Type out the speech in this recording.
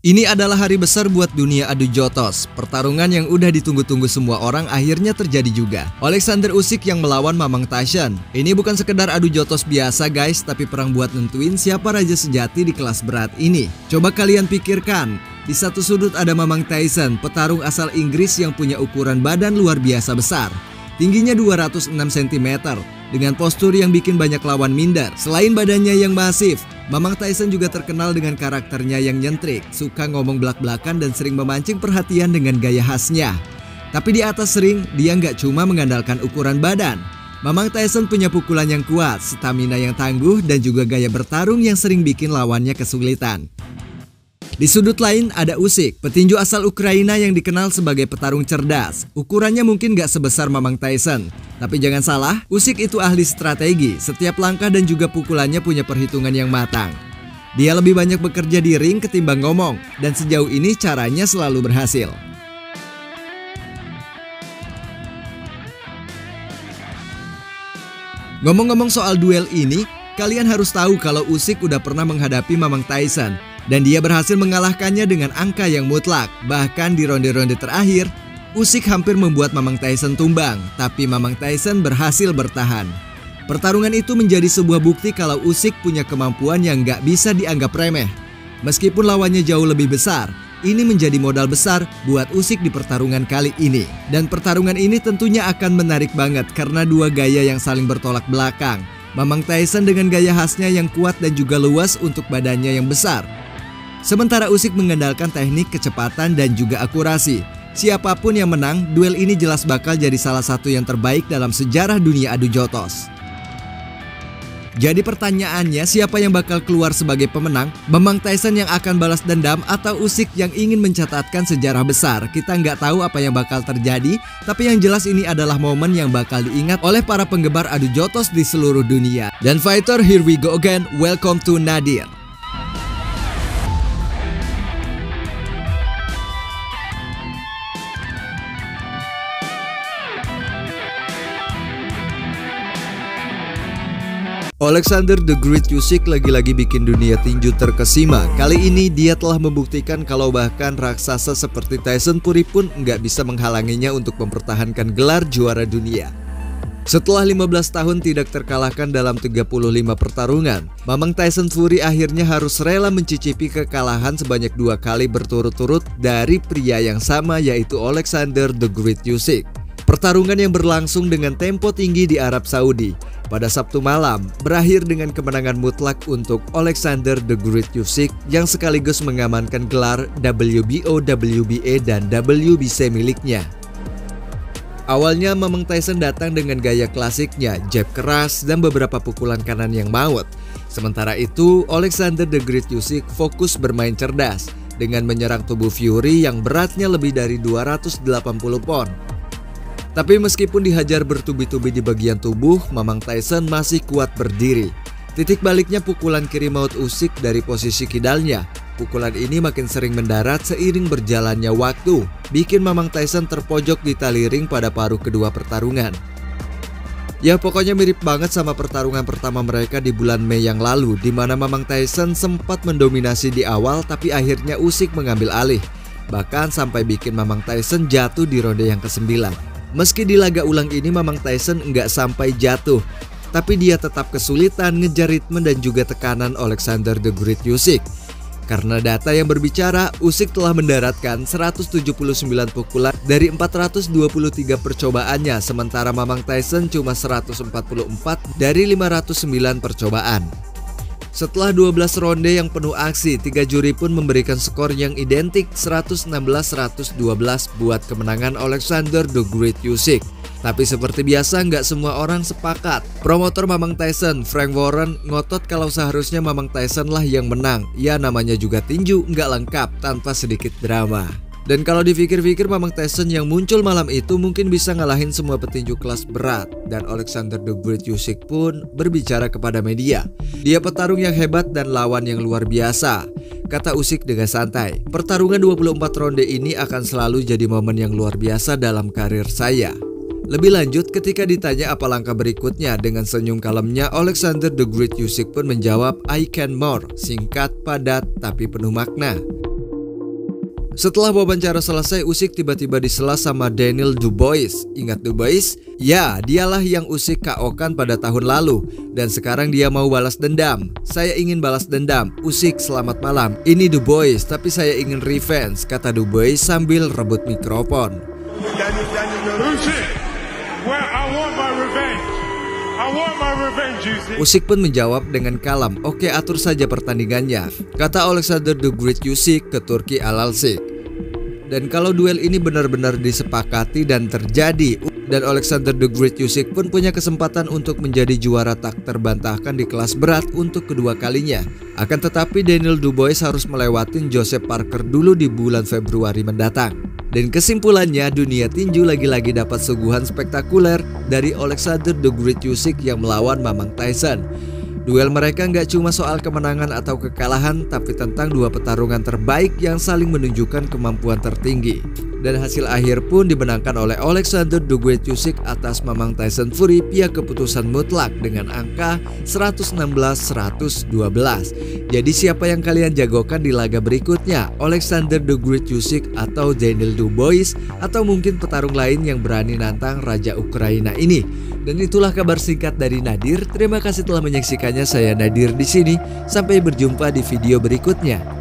Ini adalah hari besar buat dunia adu jotos. Pertarungan yang udah ditunggu-tunggu semua orang akhirnya terjadi juga. Alexander Usyk yang melawan Mamang Tyson. Ini bukan sekedar adu jotos biasa guys, tapi perang buat nentuin siapa raja sejati di kelas berat ini. Coba kalian pikirkan, di satu sudut ada Mamang Tyson, petarung asal Inggris yang punya ukuran badan luar biasa besar. Tingginya 206 cm, dengan postur yang bikin banyak lawan minder. Selain badannya yang masif, Mamang Tyson juga terkenal dengan karakternya yang nyentrik, suka ngomong belak-belakan dan sering memancing perhatian dengan gaya khasnya. Tapi di atas ring, dia nggak cuma mengandalkan ukuran badan. Mamang Tyson punya pukulan yang kuat, stamina yang tangguh, dan juga gaya bertarung yang sering bikin lawannya kesulitan. Di sudut lain ada Usyk, petinju asal Ukraina yang dikenal sebagai petarung cerdas. Ukurannya mungkin gak sebesar Mamang Tyson, tapi jangan salah, Usyk itu ahli strategi. Setiap langkah dan juga pukulannya punya perhitungan yang matang. Dia lebih banyak bekerja di ring ketimbang ngomong, dan sejauh ini caranya selalu berhasil. Ngomong-ngomong soal duel ini, kalian harus tahu kalau Usyk udah pernah menghadapi Mamang Tyson. Dan dia berhasil mengalahkannya dengan angka yang mutlak. Bahkan di ronde-ronde terakhir, Usyk hampir membuat Mamang Tyson tumbang, tapi Mamang Tyson berhasil bertahan. Pertarungan itu menjadi sebuah bukti kalau Usyk punya kemampuan yang gak bisa dianggap remeh. Meskipun lawannya jauh lebih besar, ini menjadi modal besar buat Usyk di pertarungan kali ini. Dan pertarungan ini tentunya akan menarik banget karena dua gaya yang saling bertolak belakang. Mamang Tyson dengan gaya khasnya yang kuat dan juga luas untuk badannya yang besar. Sementara Usyk mengandalkan teknik, kecepatan, dan juga akurasi. Siapapun yang menang, duel ini jelas bakal jadi salah satu yang terbaik dalam sejarah dunia adu jotos. Jadi pertanyaannya, siapa yang bakal keluar sebagai pemenang? Mamang Tyson yang akan balas dendam atau Usyk yang ingin mencatatkan sejarah besar? Kita nggak tahu apa yang bakal terjadi, tapi yang jelas ini adalah momen yang bakal diingat oleh para penggemar adu jotos di seluruh dunia. Dan fighter, here we go again, welcome to Nadir. Alexander the Great Usyk lagi-lagi bikin dunia tinju terkesima. Kali ini dia telah membuktikan kalau bahkan raksasa seperti Tyson Fury pun nggak bisa menghalanginya untuk mempertahankan gelar juara dunia. Setelah 15 tahun tidak terkalahkan dalam 35 pertarungan, Mamang Tyson Fury akhirnya harus rela mencicipi kekalahan sebanyak 2 kali berturut-turut dari pria yang sama, yaitu Alexander the Great Usyk. Pertarungan yang berlangsung dengan tempo tinggi di Arab Saudi pada Sabtu malam berakhir dengan kemenangan mutlak untuk Alexander the Great Usyk yang sekaligus mengamankan gelar WBO, WBA, dan WBC miliknya. Awalnya Mamang Tyson datang dengan gaya klasiknya, jab keras dan beberapa pukulan kanan yang maut. Sementara itu, Alexander the Great Usyk fokus bermain cerdas dengan menyerang tubuh Fury yang beratnya lebih dari 280 pon. Tapi meskipun dihajar bertubi-tubi di bagian tubuh, Mamang Tyson masih kuat berdiri. Titik baliknya pukulan kiri maut Usyk dari posisi kidalnya. Pukulan ini makin sering mendarat seiring berjalannya waktu, bikin Mamang Tyson terpojok di tali ring pada paruh kedua pertarungan. Ya pokoknya mirip banget sama pertarungan pertama mereka di bulan Mei yang lalu, di mana Mamang Tyson sempat mendominasi di awal tapi akhirnya Usyk mengambil alih. Bahkan sampai bikin Mamang Tyson jatuh di ronde yang ke-9. Meski di laga ulang ini Mamang Tyson nggak sampai jatuh, tapi dia tetap kesulitan ngejar ritme dan juga tekanan Alexander the Great Usyk. Karena data yang berbicara, Usyk telah mendaratkan 179 pukulan dari 423 percobaannya, sementara Mamang Tyson cuma 144 dari 509 percobaan. Setelah 12 ronde yang penuh aksi, 3 juri pun memberikan skor yang identik 116-112 buat kemenangan Alexander the Great Usyk. Tapi seperti biasa nggak semua orang sepakat. Promotor Mamang Tyson, Frank Warren, ngotot kalau seharusnya Mamang Tyson lah yang menang. Ya namanya juga tinju, nggak lengkap tanpa sedikit drama. Dan kalau dipikir-pikir Mamang Tyson yang muncul malam itu mungkin bisa ngalahin semua petinju kelas berat. Dan Alexander the Great Usyk pun berbicara kepada media. Dia petarung yang hebat dan lawan yang luar biasa, kata Usyk dengan santai. Pertarungan 24 ronde ini akan selalu jadi momen yang luar biasa dalam karir saya. Lebih lanjut ketika ditanya apa langkah berikutnya, dengan senyum kalemnya Alexander the Great Usyk pun menjawab I can more, singkat, padat, tapi penuh makna. Setelah wawancara selesai, Usyk tiba-tiba disela sama Daniel Dubois. Ingat Dubois? Ya, dialah yang Usyk KO-kan pada tahun lalu. Dan sekarang dia mau balas dendam. Saya ingin balas dendam. Usyk, selamat malam. Ini Dubois, tapi saya ingin revenge, kata Dubois sambil rebut mikrofon. Usyk pun menjawab dengan kalem, "Oke, atur saja pertandingannya," kata Alexander the Great Usyk ke Turki Al-Alsik. Dan kalau duel ini benar-benar disepakati dan terjadi, dan Alexander the Great Usyk pun punya kesempatan untuk menjadi juara tak terbantahkan di kelas berat untuk kedua kalinya. Akan tetapi Daniel Dubois harus melewatin Joseph Parker dulu di bulan Februari mendatang. Dan kesimpulannya, dunia tinju lagi-lagi dapat suguhan spektakuler dari Alexander the Great Usyk yang melawan Mamang Tyson. Duel mereka nggak cuma soal kemenangan atau kekalahan, tapi tentang dua pertarungan terbaik yang saling menunjukkan kemampuan tertinggi. Dan hasil akhir pun dimenangkan oleh Alexander the Great Usyk atas Mamang Tyson Fury via keputusan mutlak dengan angka 116-112. Jadi siapa yang kalian jagokan di laga berikutnya? Alexander the Great Usyk atau Daniel Dubois, atau mungkin petarung lain yang berani nantang Raja Ukraina ini? Dan itulah kabar singkat dari Nadir. Terima kasih telah menyaksikannya. Saya Nadir di sini. Sampai berjumpa di video berikutnya.